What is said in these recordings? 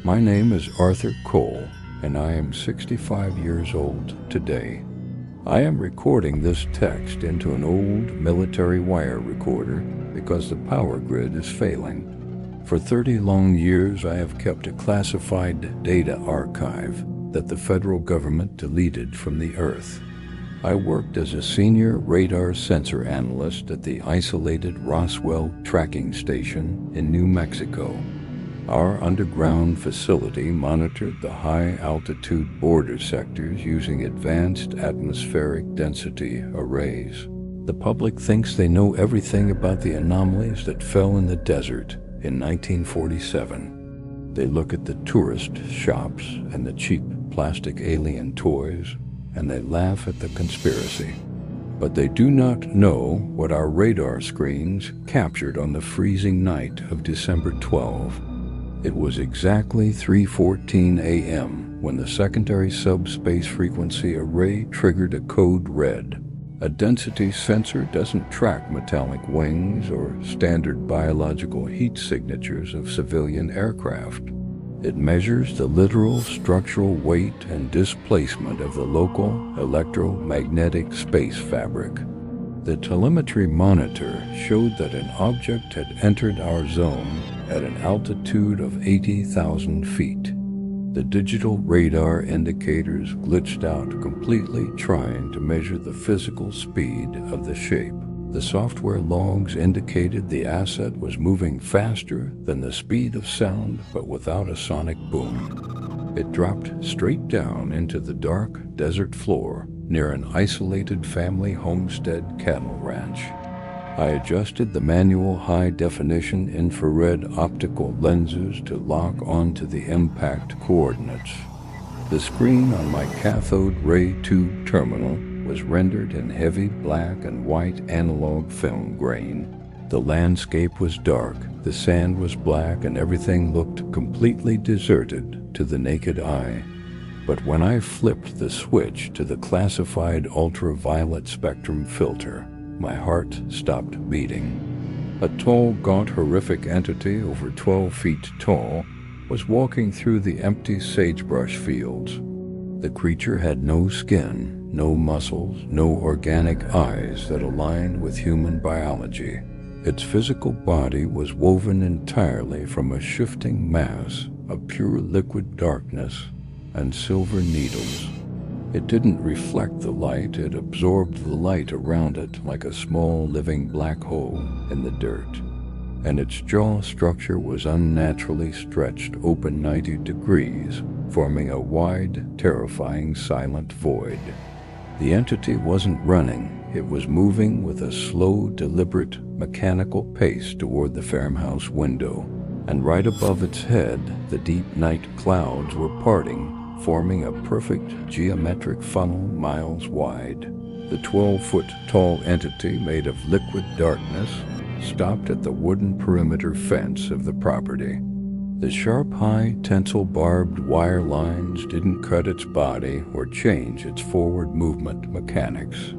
My name is Arthur Cole, and I am 65 years old today. I am recording this text into an old military wire recorder because the power grid is failing. For 30 long years, I have kept a classified data archive that the federal government deleted from the Earth. I worked as a senior radar sensor analyst at the isolated Roswell tracking station in New Mexico. Our underground facility monitored the high-altitude border sectors using advanced atmospheric density arrays. The public thinks they know everything about the anomalies that fell in the desert in 1947. They look at the tourist shops and the cheap plastic alien toys, and they laugh at the conspiracy. But they do not know what our radar screens captured on the freezing night of December 12. It was exactly 3:14 a.m. when the secondary subspace frequency array triggered a code red. A density sensor doesn't track metallic wings or standard biological heat signatures of civilian aircraft. It measures the literal structural weight and displacement of the local electromagnetic space fabric. The telemetry monitor showed that an object had entered our zone at an altitude of 80,000 feet. The digital radar indicators glitched out completely trying to measure the physical speed of the shape. The software logs indicated the asset was moving faster than the speed of sound, but without a sonic boom. It dropped straight down into the dark desert floor near an isolated family homestead cattle ranch. I adjusted the manual high-definition infrared optical lenses to lock onto the impact coordinates. The screen on my cathode ray tube terminal was rendered in heavy black and white analog film grain. The landscape was dark, the sand was black, and everything looked completely deserted to the naked eye. But when I flipped the switch to the classified ultraviolet spectrum filter, my heart stopped beating. A tall, gaunt, horrific entity over 12 feet tall was walking through the empty sagebrush fields. The creature had no skin, no muscles, no organic eyes that aligned with human biology. Its physical body was woven entirely from a shifting mass of pure liquid darkness and silver needles. It didn't reflect the light, it absorbed the light around it like a small living black hole in the dirt. And its jaw structure was unnaturally stretched open 90 degrees, forming a wide, terrifying, silent void. The entity wasn't running, it was moving with a slow, deliberate, mechanical pace toward the farmhouse window. And right above its head, the deep night clouds were parting, forming a perfect geometric funnel miles wide. The 12-foot-tall entity, made of liquid darkness, stopped at the wooden perimeter fence of the property. The sharp, high, tensile barbed wire lines didn't cut its body or change its forward movement mechanics.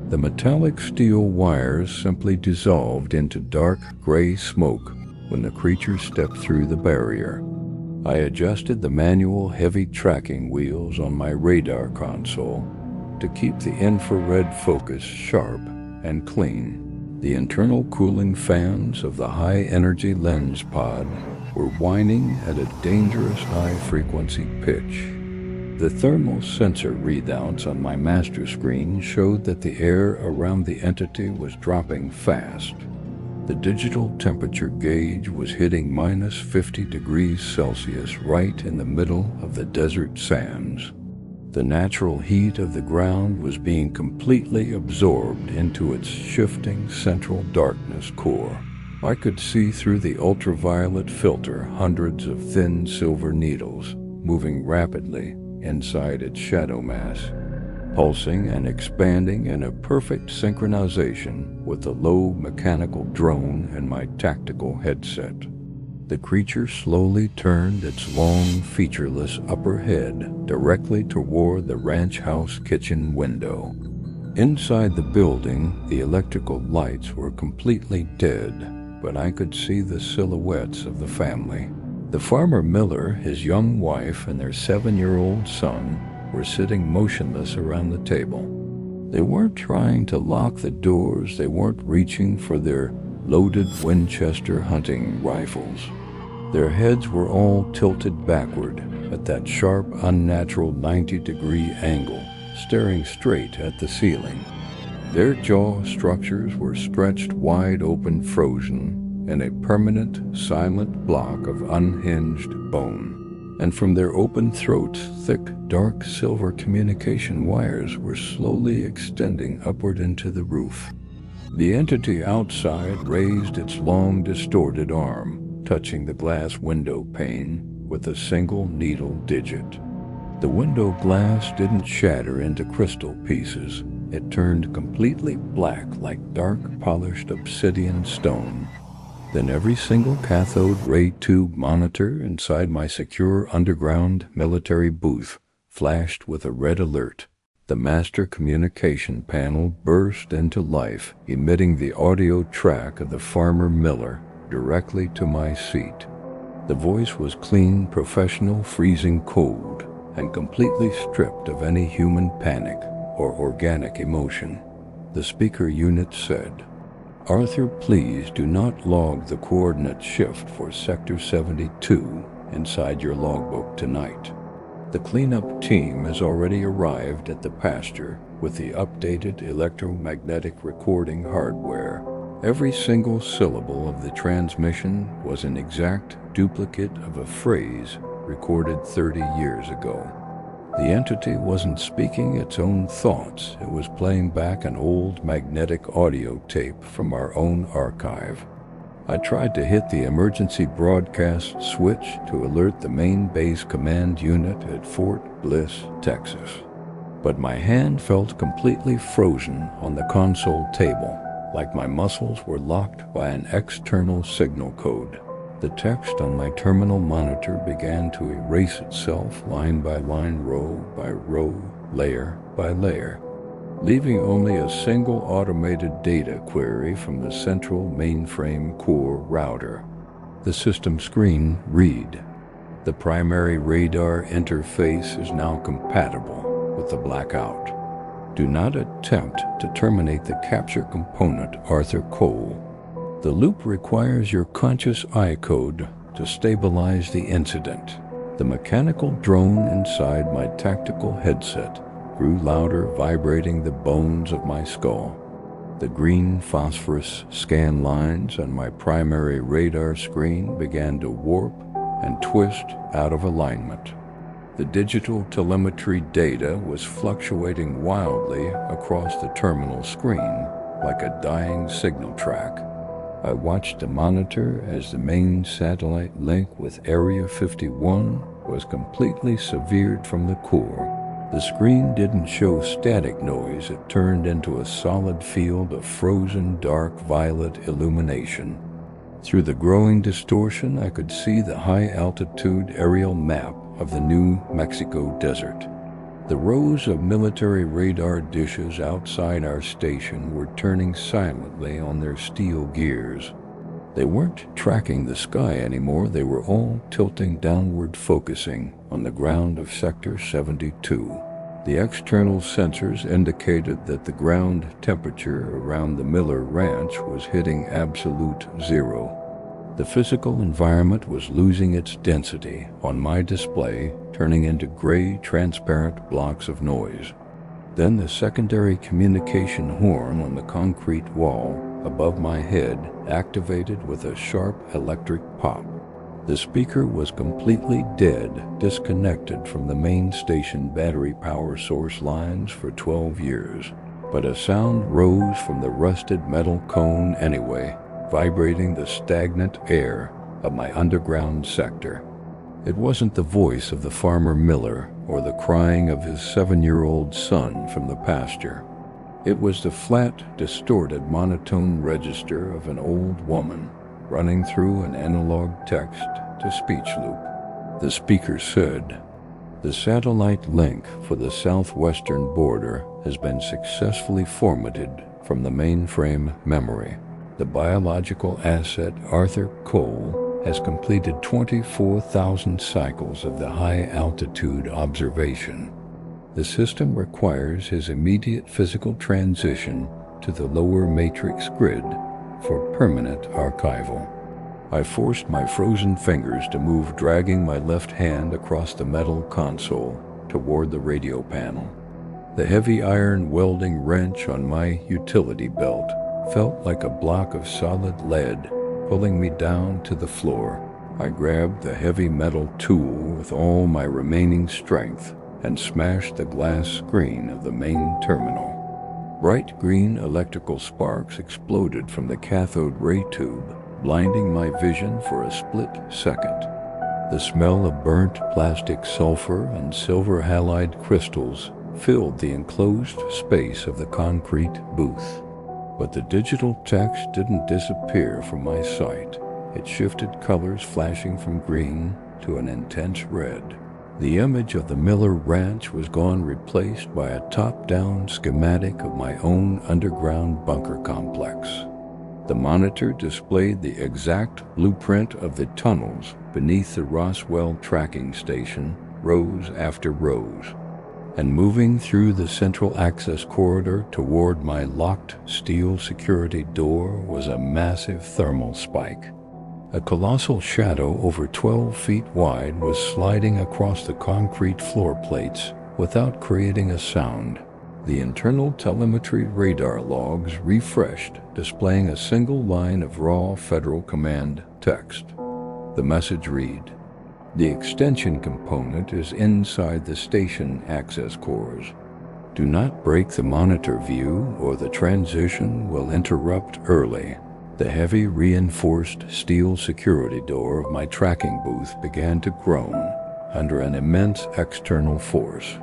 The metallic steel wires simply dissolved into dark gray smoke when the creature stepped through the barrier. I adjusted the manual heavy tracking wheels on my radar console to keep the infrared focus sharp and clean. The internal cooling fans of the high-energy lens pod were whining at a dangerous high-frequency pitch. The thermal sensor readouts on my master screen showed that the air around the entity was dropping fast. The digital temperature gauge was hitting minus 50 degrees Celsius right in the middle of the desert sands. The natural heat of the ground was being completely absorbed into its shifting central darkness core. I could see through the ultraviolet filter hundreds of thin silver needles moving rapidly inside its shadow mass, pulsing and expanding in a perfect synchronization with the low mechanical drone and my tactical headset. The creature slowly turned its long, featureless upper head directly toward the ranch house kitchen window. Inside the building, the electrical lights were completely dead, but I could see the silhouettes of the family. The farmer Miller, his young wife, and their 7-year-old son were sitting motionless around the table. They weren't trying to lock the doors, they weren't reaching for their loaded Winchester hunting rifles. Their heads were all tilted backward at that sharp, unnatural 90-degree angle, staring straight at the ceiling. Their jaw structures were stretched wide open, frozen in a permanent, silent block of unhinged bone. And from their open throats, thick, dark silver communication wires were slowly extending upward into the roof. The entity outside raised its long, distorted arm, touching the glass window pane with a single needle digit. The window glass didn't shatter into crystal pieces. It turned completely black like dark, polished obsidian stone. Then every single cathode ray tube monitor inside my secure underground military booth flashed with a red alert. The master communication panel burst into life, emitting the audio track of the farmer Miller directly to my seat. The voice was clean, professional, freezing cold, and completely stripped of any human panic or organic emotion. The speaker unit said, "Arthur, please do not log the coordinate shift for Sector 72 inside your logbook tonight. The cleanup team has already arrived at the pasture with the updated electromagnetic recording hardware. Every single syllable of the transmission was an exact duplicate of a phrase recorded 30 years ago. The entity wasn't speaking its own thoughts, it was playing back an old magnetic audio tape from our own archive. I tried to hit the emergency broadcast switch to alert the main base command unit at Fort Bliss, Texas. But my hand felt completely frozen on the console table, like my muscles were locked by an external signal code. The text on my terminal monitor began to erase itself line by line, row by row, layer by layer, leaving only a single automated data query from the central mainframe core router. The system screen read, "The primary radar interface is now compatible with the blackout. Do not attempt to terminate the capture component, Arthur Cole. The loop requires your conscious I-code to stabilize the incident." The mechanical drone inside my tactical headset grew louder, vibrating the bones of my skull. The green phosphorus scan lines on my primary radar screen began to warp and twist out of alignment. The digital telemetry data was fluctuating wildly across the terminal screen like a dying signal track. I watched the monitor as the main satellite link with Area 51 was completely severed from the core. The screen didn't show static noise, it turned into a solid field of frozen dark violet illumination. Through the growing distortion, I could see the high-altitude aerial map of the New Mexico desert. The rows of military radar dishes outside our station were turning silently on their steel gears. They weren't tracking the sky anymore, they were all tilting downward, focusing on the ground of Sector 72. The external sensors indicated that the ground temperature around the Miller Ranch was hitting absolute zero. The physical environment was losing its density on my display, turning into gray, transparent blocks of noise. Then the secondary communication horn on the concrete wall above my head activated with a sharp electric pop. The speaker was completely dead, disconnected from the main station battery power source lines for 12 years. But a sound rose from the rusted metal cone anyway, vibrating the stagnant air of my underground sector. It wasn't the voice of the farmer Miller or the crying of his 7-year-old son from the pasture. It was the flat, distorted, monotone register of an old woman running through an analog text-to-speech loop. The speaker said, "The satellite link for the southwestern border has been successfully formatted from the mainframe memory. The biological asset Arthur Cole has completed 24,000 cycles of the high-altitude observation. The system requires his immediate physical transition to the lower matrix grid for permanent archival. I forced my frozen fingers to move, dragging my left hand across the metal console toward the radio panel. The heavy iron welding wrench on my utility belt felt like a block of solid lead pulling me down to the floor. I grabbed the heavy metal tool with all my remaining strength and smashed the glass screen of the main terminal. Bright green electrical sparks exploded from the cathode ray tube, blinding my vision for a split second. The smell of burnt plastic sulfur and silver halide crystals filled the enclosed space of the concrete booth. But the digital text didn't disappear from my sight. It shifted colors, flashing from green to an intense red. The image of the Miller Ranch was gone, replaced by a top-down schematic of my own underground bunker complex. The monitor displayed the exact blueprint of the tunnels beneath the Roswell tracking station, rows after rows. And moving through the central access corridor toward my locked steel security door was a massive thermal spike. A colossal shadow over 12 feet wide was sliding across the concrete floor plates without creating a sound. The internal telemetry radar logs refreshed, displaying a single line of raw Federal Command text. The message read, "The extension component is inside the station access cores. Do not break the monitor view or the transition will interrupt early." The heavy reinforced steel security door of my tracking booth began to groan under an immense external force.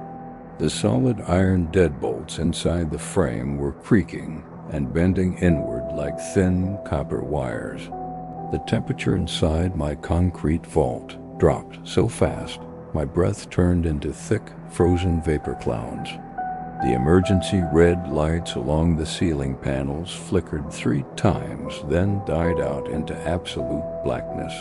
The solid iron deadbolts inside the frame were creaking and bending inward like thin copper wires. The temperature inside my concrete vault dropped so fast my breath turned into thick, frozen vapor clouds. The emergency red lights along the ceiling panels flickered 3 times, then died out into absolute blackness,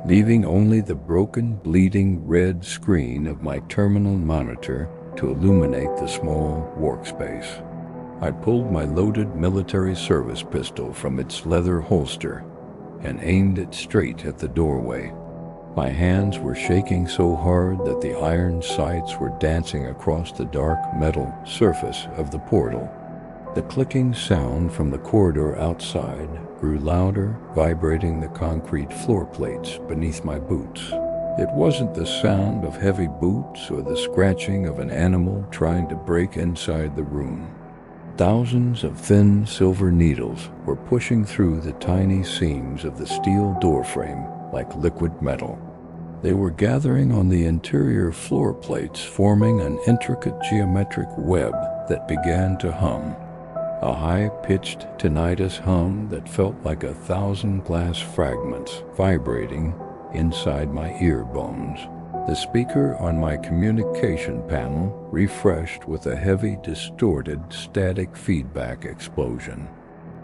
leaving only the broken, bleeding red screen of my terminal monitor to illuminate the small workspace. I pulled my loaded military service pistol from its leather holster and aimed it straight at the doorway. My hands were shaking so hard that the iron sights were dancing across the dark metal surface of the portal. The clicking sound from the corridor outside grew louder, vibrating the concrete floor plates beneath my boots. It wasn't the sound of heavy boots or the scratching of an animal trying to break inside the room. Thousands of thin silver needles were pushing through the tiny seams of the steel doorframe like liquid metal. They were gathering on the interior floor plates, forming an intricate geometric web that began to hum. A high-pitched tinnitus hum that felt like 1,000 glass fragments vibrating inside my ear bones. The speaker on my communication panel refreshed with a heavy, distorted, static feedback explosion.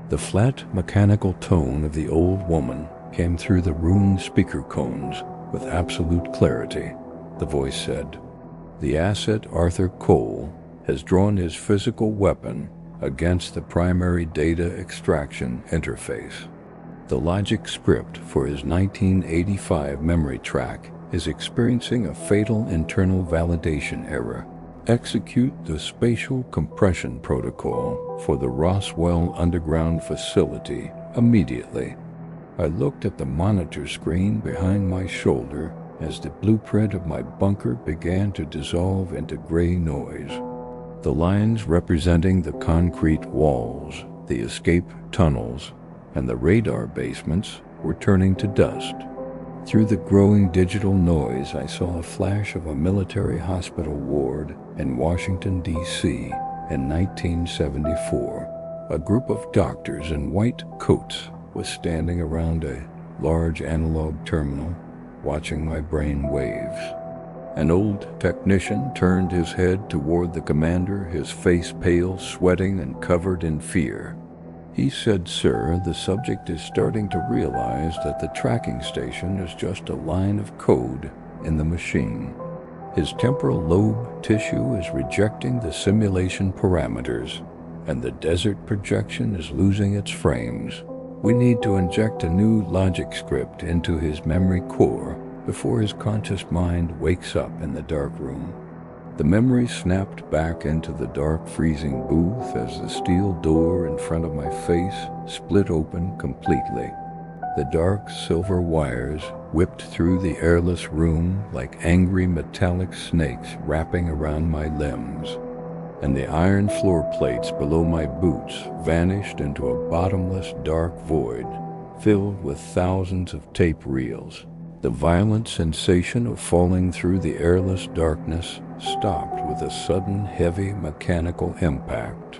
The flat, mechanical tone of the old woman came through the ruined speaker cones with absolute clarity. The voice said, "The asset Arthur Cole has drawn his physical weapon against the primary data extraction interface. The logic script for his 1985 memory track is experiencing a fatal internal validation error. Execute the spatial compression protocol for the Roswell underground facility immediately." I looked at the monitor screen behind my shoulder as the blueprint of my bunker began to dissolve into gray noise. The lines representing the concrete walls, the escape tunnels, and the radar basements were turning to dust. Through the growing digital noise, I saw a flash of a military hospital ward in Washington, D.C. in 1974. A group of doctors in white coats was standing around a large analog terminal, watching my brain waves. An old technician turned his head toward the commander, his face pale, sweating, and covered in fear. He said, "Sir, the subject is starting to realize that the tracking station is just a line of code in the machine. His temporal lobe tissue is rejecting the simulation parameters, and the desert projection is losing its frames. We need to inject a new logic script into his memory core before his conscious mind wakes up in the dark room." The memory snapped back into the dark, freezing booth as the steel door in front of my face split open completely. The dark silver wires whipped through the airless room like angry metallic snakes wrapping around my limbs, and the iron floor plates below my boots vanished into a bottomless dark void filled with thousands of tape reels. The violent sensation of falling through the airless darkness stopped with a sudden heavy mechanical impact.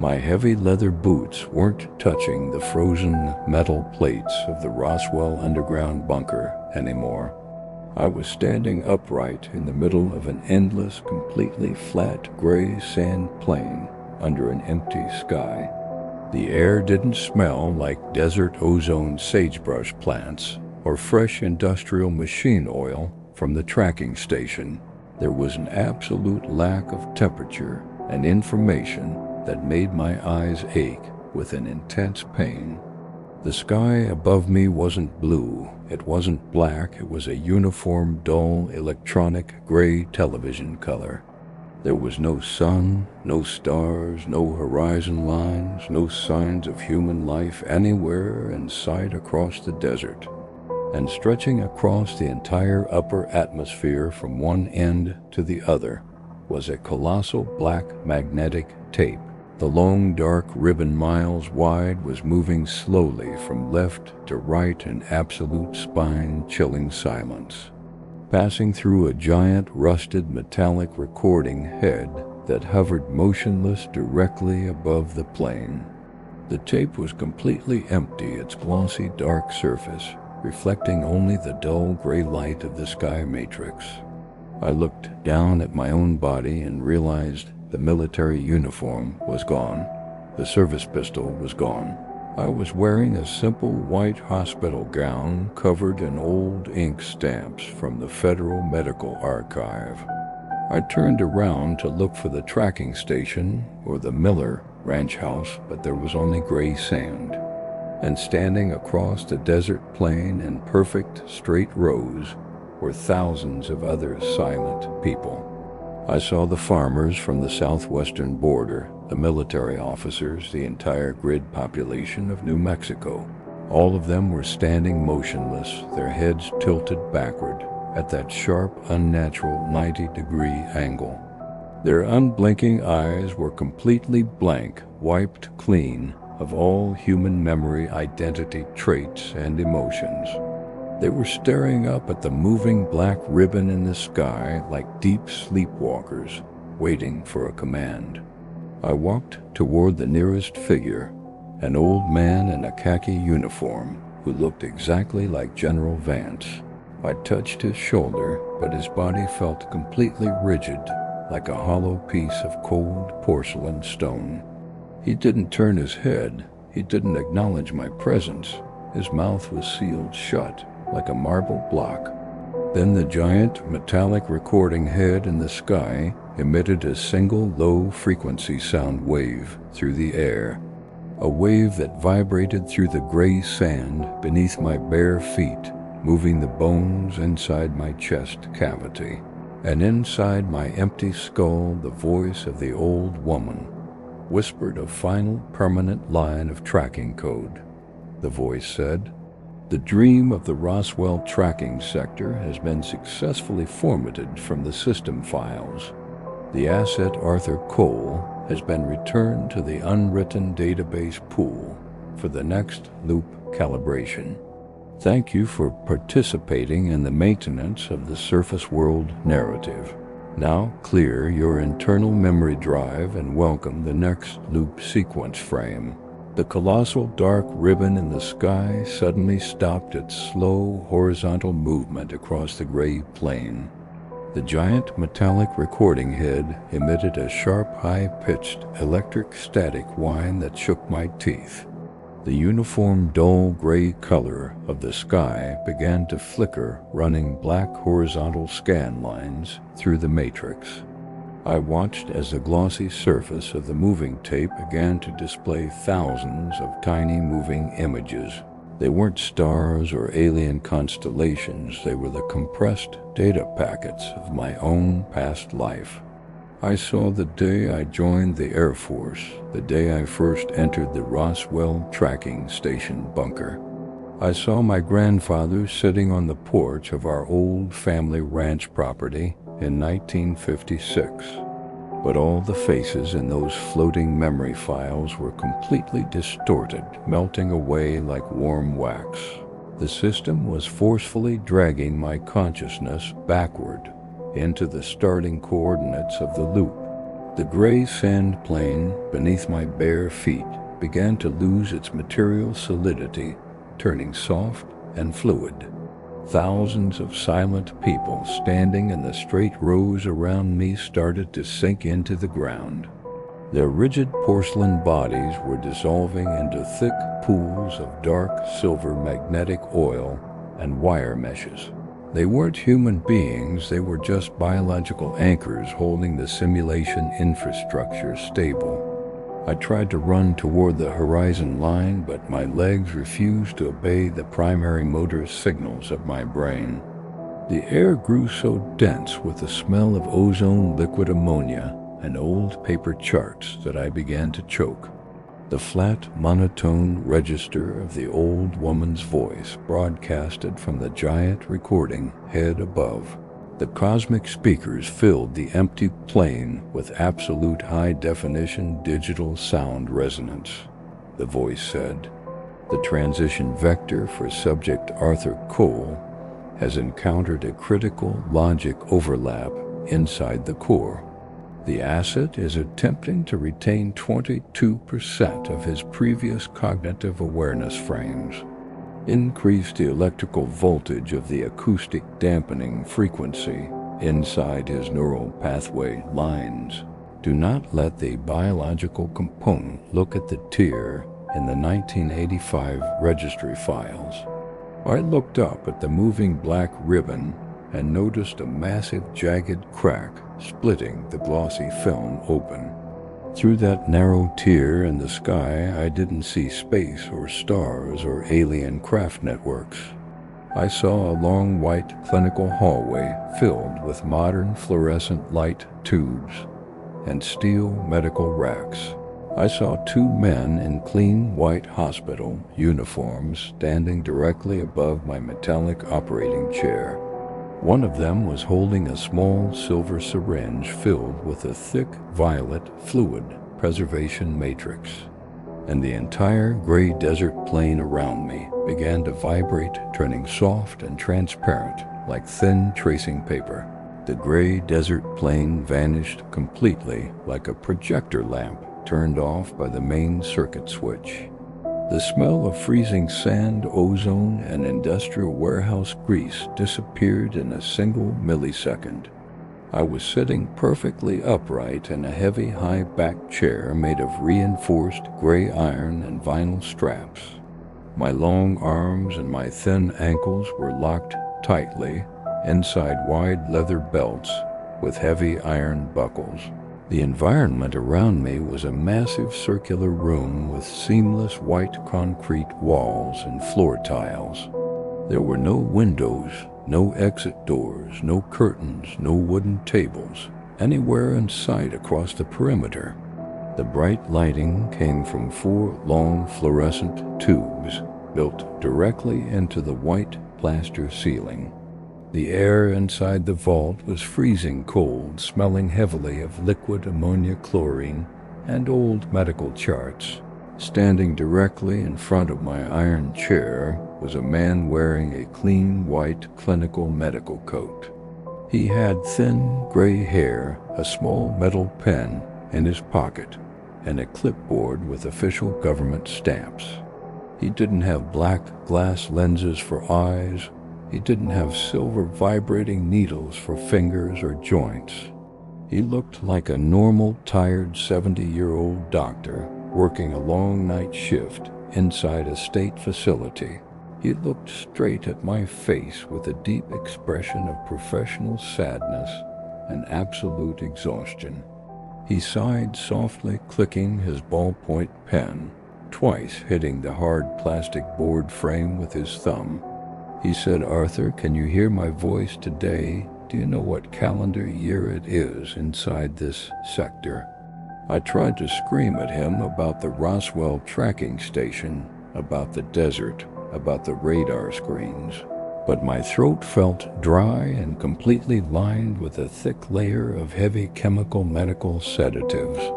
My heavy leather boots weren't touching the frozen metal plates of the Roswell underground bunker anymore. I was standing upright in the middle of an endless, completely flat gray sand plain under an empty sky. The air didn't smell like desert ozone sagebrush plants or fresh industrial machine oil from the tracking station. There was an absolute lack of temperature and information that made my eyes ache with an intense pain. The sky above me wasn't blue, it wasn't black, it was a uniform, dull, electronic gray television color. There was no sun, no stars, no horizon lines, no signs of human life anywhere in sight across the desert. And stretching across the entire upper atmosphere from one end to the other was a colossal black magnetic tape. The long dark ribbon miles wide was moving slowly from left to right in absolute spine-chilling silence, passing through a giant rusted metallic recording head that hovered motionless directly above the plane. The tape was completely empty, its glossy dark surface reflecting only the dull gray light of the sky matrix. I looked down at my own body and realized the military uniform was gone. The service pistol was gone. I was wearing a simple white hospital gown covered in old ink stamps from the Federal Medical Archive. I turned around to look for the tracking station or the Miller ranch house, but there was only gray sand. And standing across the desert plain in perfect straight rows were thousands of other silent people. I saw the farmers from the southwestern border, the military officers, the entire grid population of New Mexico. All of them were standing motionless, their heads tilted backward at that sharp, unnatural 90-degree angle. Their unblinking eyes were completely blank, wiped clean of all human memory, identity, traits, and emotions. They were staring up at the moving black ribbon in the sky like deep sleepwalkers, waiting for a command. I walked toward the nearest figure, an old man in a khaki uniform who looked exactly like General Vance. I touched his shoulder, but his body felt completely rigid, like a hollow piece of cold porcelain stone. He didn't turn his head. He didn't acknowledge my presence. His mouth was sealed shut, like a marble block. Then the giant metallic recording head in the sky emitted a single low-frequency sound wave through the air, a wave that vibrated through the gray sand beneath my bare feet, moving the bones inside my chest cavity. And inside my empty skull, the voice of the old woman whispered a final permanent line of tracking code. The voice said, "The dream of the Roswell tracking sector has been successfully formatted from the system files. The asset Arthur Cole has been returned to the unwritten database pool for the next loop calibration. Thank you for participating in the maintenance of the surface world narrative. Now clear your internal memory drive and welcome the next loop sequence frame." The colossal dark ribbon in the sky suddenly stopped its slow horizontal movement across the gray plain. The giant metallic recording head emitted a sharp, high-pitched electric static whine that shook my teeth. The uniform dull gray color of the sky began to flicker, running black horizontal scan lines through the matrix. I watched as the glossy surface of the moving tape began to display thousands of tiny moving images. They weren't stars or alien constellations, they were the compressed data packets of my own past life. I saw the day I joined the Air Force, the day I first entered the Roswell tracking station bunker. I saw my grandfather sitting on the porch of our old family ranch property in 1956. But all the faces in those floating memory files were completely distorted, melting away like warm wax. The system was forcefully dragging my consciousness backward into the starting coordinates of the loop. The gray sand plain beneath my bare feet began to lose its material solidity, turning soft and fluid. Thousands of silent people standing in the straight rows around me started to sink into the ground. Their rigid porcelain bodies were dissolving into thick pools of dark silver magnetic oil and wire meshes. They weren't human beings, they were just biological anchors holding the simulation infrastructure stable. I tried to run toward the horizon line, but my legs refused to obey the primary motor signals of my brain. The air grew so dense with the smell of ozone liquid ammonia and old paper charts that I began to choke. The flat, monotone register of the old woman's voice broadcasted from the giant recording head above. The cosmic speakers filled the empty plane with absolute high-definition digital sound resonance. The voice said, "The transition vector for subject Arthur Cole has encountered a critical logic overlap inside the core. The asset is attempting to retain 22% of his previous cognitive awareness frames. Increase the electrical voltage of the acoustic dampening frequency inside his neural pathway lines. Do not let the biological component look at the tier in the 1985 registry files." I looked up at the moving black ribbon and noticed a massive jagged crack splitting the glossy film open. Through that narrow tear in the sky, I didn't see space or stars or alien craft networks. I saw a long white clinical hallway filled with modern fluorescent light tubes and steel medical racks. I saw two men in clean white hospital uniforms standing directly above my metallic operating chair. One of them was holding a small silver syringe filled with a thick violet fluid preservation matrix, and the entire gray desert plain around me began to vibrate, turning soft and transparent like thin tracing paper. The gray desert plain vanished completely like a projector lamp turned off by the main circuit switch. The smell of freezing sand, ozone, and industrial warehouse grease disappeared in a single millisecond. I was sitting perfectly upright in a heavy, high-backed chair made of reinforced gray iron and vinyl straps. My long arms and my thin ankles were locked tightly inside wide leather belts with heavy iron buckles. The environment around me was a massive circular room with seamless white concrete walls and floor tiles. There were no windows, no exit doors, no curtains, no wooden tables, anywhere in sight across the perimeter. The bright lighting came from 4 long fluorescent tubes built directly into the white plaster ceiling. The air inside the vault was freezing cold, smelling heavily of liquid ammonia chlorine and old medical charts. Standing directly in front of my iron chair was a man wearing a clean white clinical medical coat. He had thin gray hair, a small metal pen in his pocket, and a clipboard with official government stamps. He didn't have black glass lenses for eyes He didn't have silver vibrating needles for fingers or joints. He looked like a normal, tired 70-year-old doctor working a long night shift inside a state facility. He looked straight at my face with a deep expression of professional sadness and absolute exhaustion. He sighed softly, clicking his ballpoint pen, twice hitting the hard plastic board frame with his thumb. He said, "Arthur, can you hear my voice today? Do you know what calendar year it is inside this sector?" I tried to scream at him about the Roswell tracking station, about the desert, about the radar screens, but my throat felt dry and completely lined with a thick layer of heavy chemical medical sedatives.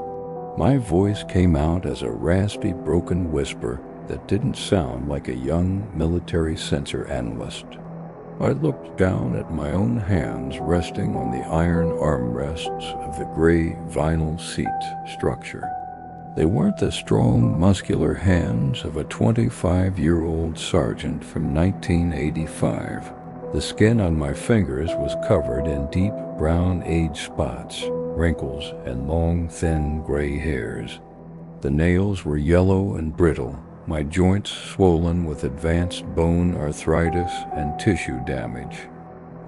My voice came out as a raspy, broken whisper that didn't sound like a young military sensor analyst. I looked down at my own hands resting on the iron armrests of the gray vinyl seat structure. They weren't the strong, muscular hands of a 25-year-old sergeant from 1985. The skin on my fingers was covered in deep brown age spots, wrinkles, and long, thin gray hairs. The nails were yellow and brittle, my joints swollen with advanced bone arthritis and tissue damage.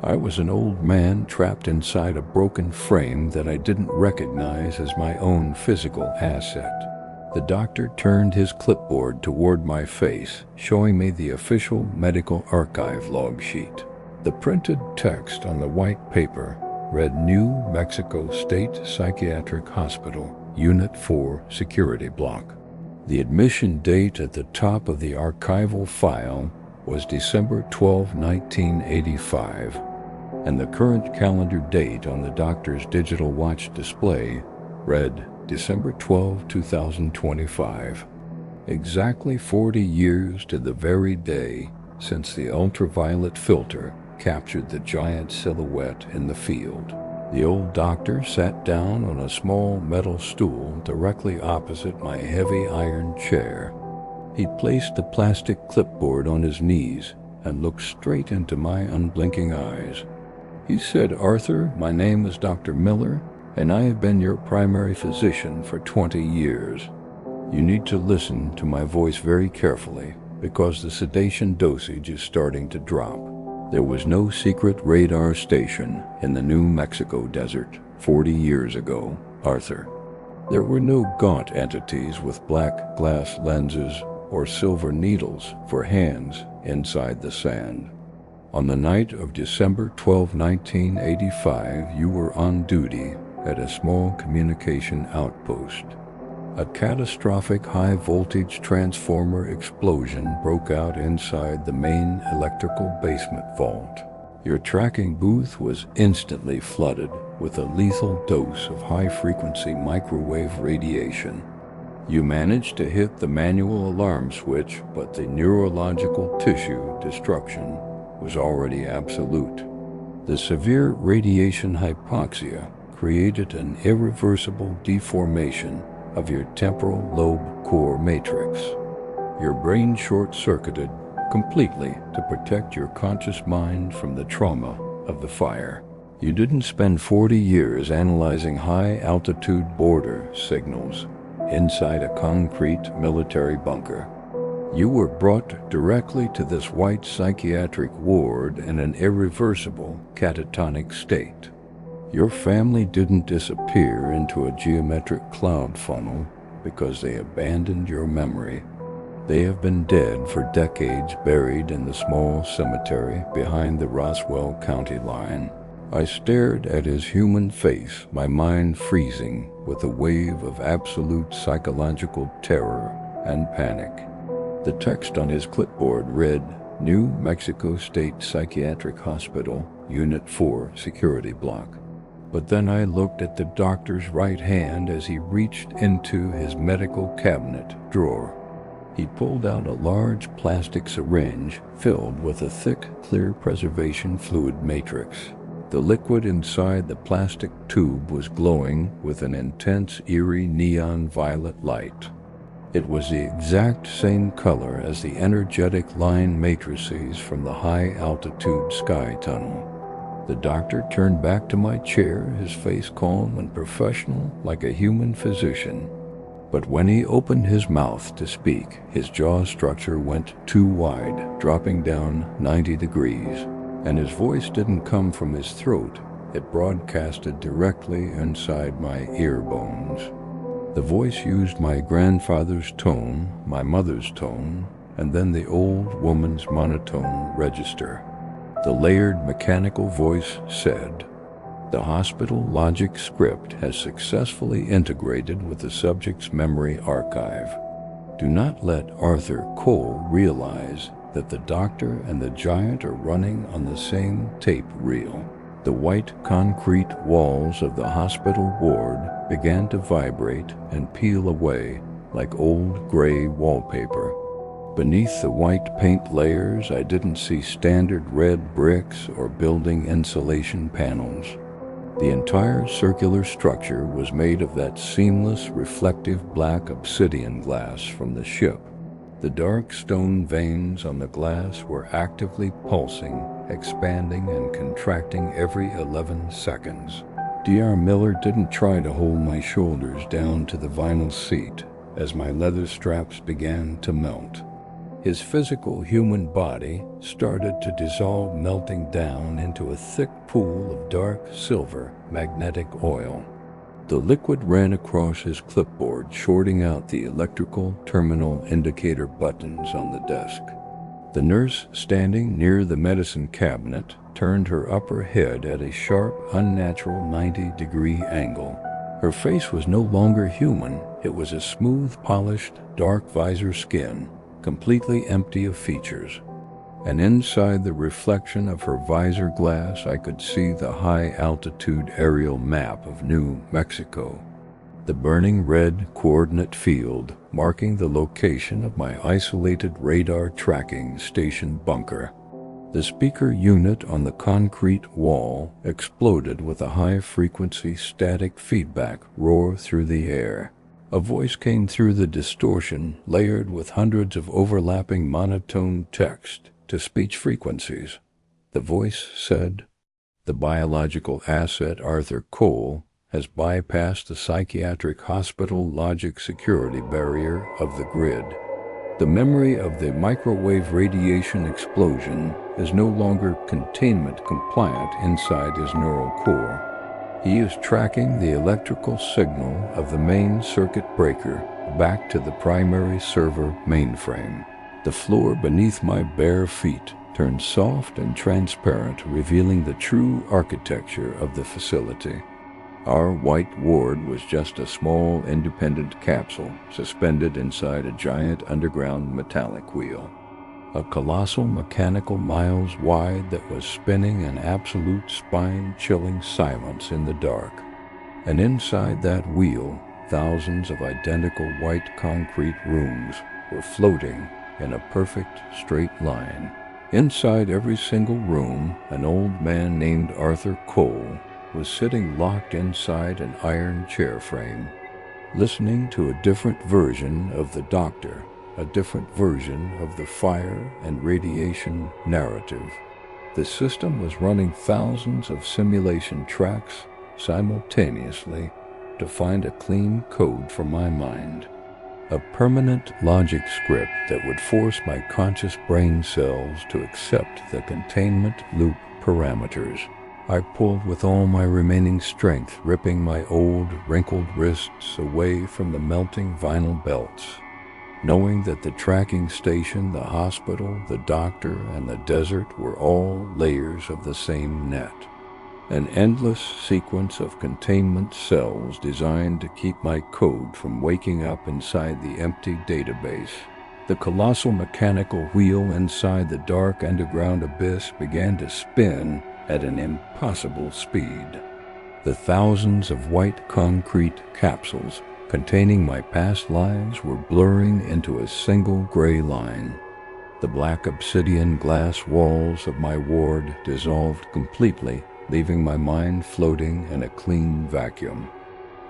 I was an old man trapped inside a broken frame that I didn't recognize as my own physical asset. The doctor turned his clipboard toward my face, showing me the official medical archive log sheet. The printed text on the white paper read New Mexico State Psychiatric Hospital, Unit 4 Security Block. The admission date at the top of the archival file was December 12, 1985, and the current calendar date on the doctor's digital watch display read December 12, 2025. Exactly 40 years to the very day since the ultraviolet filter captured the giant silhouette in the field. The old doctor sat down on a small metal stool directly opposite my heavy iron chair. He placed the plastic clipboard on his knees and looked straight into my unblinking eyes. He said, "Arthur, my name is Dr. Miller, and I have been your primary physician for 20 years. You need to listen to my voice very carefully because the sedation dosage is starting to drop. There was no secret radar station in the New Mexico desert 40 years ago, Arthur. There were no gaunt entities with black glass lenses or silver needles for hands inside the sand. On the night of December 12, 1985, you were on duty at a small communication outpost. A catastrophic high-voltage transformer explosion broke out inside the main electrical basement vault. Your tracking booth was instantly flooded with a lethal dose of high-frequency microwave radiation. You managed to hit the manual alarm switch, but the neurological tissue destruction was already absolute. The severe radiation hypoxia created an irreversible deformation of your temporal lobe core matrix. Your brain short-circuited completely to protect your conscious mind from the trauma of the fire. You didn't spend 40 years analyzing high-altitude border signals inside a concrete military bunker. You were brought directly to this white psychiatric ward in an irreversible catatonic state. Your family didn't disappear into a geometric cloud funnel because they abandoned your memory. They have been dead for decades, buried in the small cemetery behind the Roswell county line. I stared at his human face, my mind freezing with a wave of absolute psychological terror and panic. The text on his clipboard read, New Mexico State Psychiatric Hospital, Unit 4 Security Block. But then I looked at the doctor's right hand as he reached into his medical cabinet drawer. He pulled out a large plastic syringe filled with a thick, clear preservation fluid matrix. The liquid inside the plastic tube was glowing with an intense, eerie neon violet light. It was the exact same color as the energetic line matrices from the high-altitude sky tunnel. The doctor turned back to my chair, his face calm and professional like a human physician. But when he opened his mouth to speak, his jaw structure went too wide, dropping down 90 degrees, and his voice didn't come from his throat. It broadcasted directly inside my ear bones. The voice used my grandfather's tone, my mother's tone, and then the old woman's monotone register. The layered mechanical voice said, "The hospital logic script has successfully integrated with the subject's memory archive. Do not let Arthur Cole realize that the doctor and the giant are running on the same tape reel." The white concrete walls of the hospital ward began to vibrate and peel away like old gray wallpaper. Beneath the white paint layers, I didn't see standard red bricks or building insulation panels. The entire circular structure was made of that seamless, reflective black obsidian glass from the ship. The dark stone veins on the glass were actively pulsing, expanding and contracting every 11 seconds. Dr. Miller didn't try to hold my shoulders down to the vinyl seat as my leather straps began to melt. His physical human body started to dissolve, melting down into a thick pool of dark silver magnetic oil. The liquid ran across his clipboard, shorting out the electrical terminal indicator buttons on the desk. The nurse standing near the medicine cabinet turned her upper head at a sharp, unnatural 90-degree angle. Her face was no longer human. It was a smooth, polished, dark visor skin, completely empty of features. And inside the reflection of her visor glass, I could see the high-altitude aerial map of New Mexico. The burning red coordinate field marking the location of my isolated radar tracking station bunker. The speaker unit on the concrete wall exploded with a high-frequency static feedback roar through the air. A voice came through the distortion, layered with hundreds of overlapping monotone text to speech frequencies. The voice said, "The biological asset Arthur Cole has bypassed the psychiatric hospital logic security barrier of the grid. The memory of the microwave radiation explosion is no longer containment compliant inside his neural core. He is tracking the electrical signal of the main circuit breaker back to the primary server mainframe." The floor beneath my bare feet turned soft and transparent, revealing the true architecture of the facility. Our white ward was just a small independent capsule suspended inside a giant underground metallic wheel. A colossal mechanical miles wide that was spinning in absolute spine-chilling silence in the dark. And inside that wheel, thousands of identical white concrete rooms were floating in a perfect straight line. Inside every single room, an old man named Arthur Cole was sitting locked inside an iron chair frame, listening to a different version of the doctor, a different version of the fire and radiation narrative. The system was running thousands of simulation tracks simultaneously to find a clean code for my mind. A permanent logic script that would force my conscious brain cells to accept the containment loop parameters. I pulled with all my remaining strength, ripping my old, wrinkled wrists away from the melting vinyl belts, knowing that the tracking station, the hospital, the doctor, and the desert were all layers of the same net. An endless sequence of containment cells designed to keep my code from waking up inside the empty database. The colossal mechanical wheel inside the dark underground abyss began to spin at an impossible speed. The thousands of white concrete capsules containing my past lives were blurring into a single gray line. The black obsidian glass walls of my ward dissolved completely, leaving my mind floating in a clean vacuum.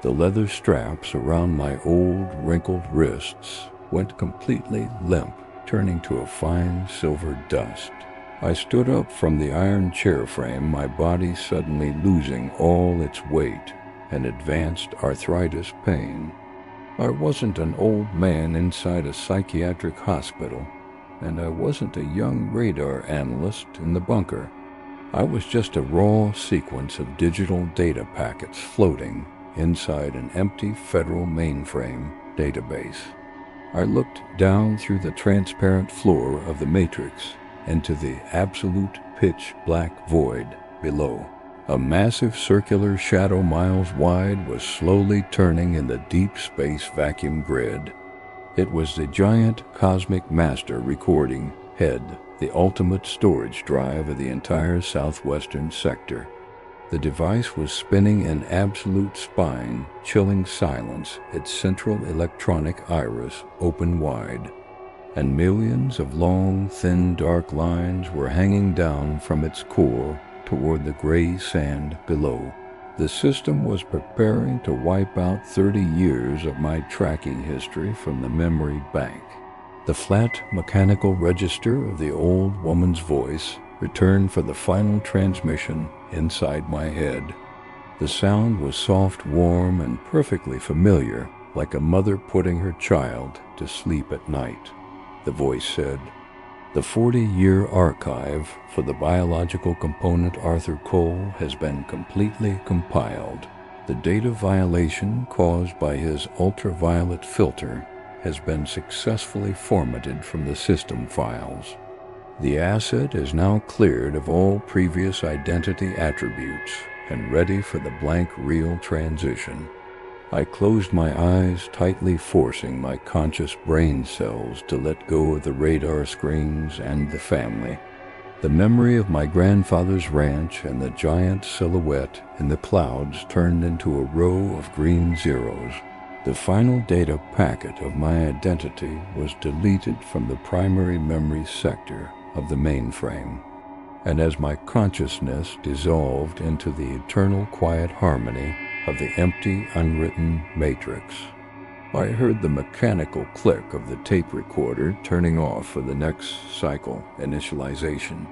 The leather straps around my old, wrinkled wrists went completely limp, turning to a fine silver dust. I stood up from the iron chair frame, my body suddenly losing all its weight and advanced arthritis pain. I wasn't an old man inside a psychiatric hospital, and I wasn't a young radar analyst in the bunker. I was just a raw sequence of digital data packets floating inside an empty federal mainframe database. I looked down through the transparent floor of the matrix into the absolute pitch-black void below. A massive circular shadow miles wide was slowly turning in the deep space vacuum grid. It was the giant cosmic master recording head, the ultimate storage drive of the entire southwestern sector. The device was spinning in absolute spine-chilling silence, its central electronic iris open wide, and millions of long, thin, dark lines were hanging down from its core toward the gray sand below. The system was preparing to wipe out 30 years of my tracking history from the memory bank. The flat mechanical register of the old woman's voice returned for the final transmission inside my head. The sound was soft, warm, and perfectly familiar, like a mother putting her child to sleep at night. The voice said, "The 40-year archive for the biological component Arthur Cole has been completely compiled. The data violation caused by his ultraviolet filter has been successfully formatted from the system files. The asset is now cleared of all previous identity attributes and ready for the blank reel transition." I closed my eyes, tightly forcing my conscious brain cells to let go of the radar screens and the family. The memory of my grandfather's ranch and the giant silhouette in the clouds turned into a row of green zeros. The final data packet of my identity was deleted from the primary memory sector of the mainframe, and as my consciousness dissolved into the eternal quiet harmony of the empty, unwritten matrix, I heard the mechanical click of the tape recorder turning off for the next cycle initialization.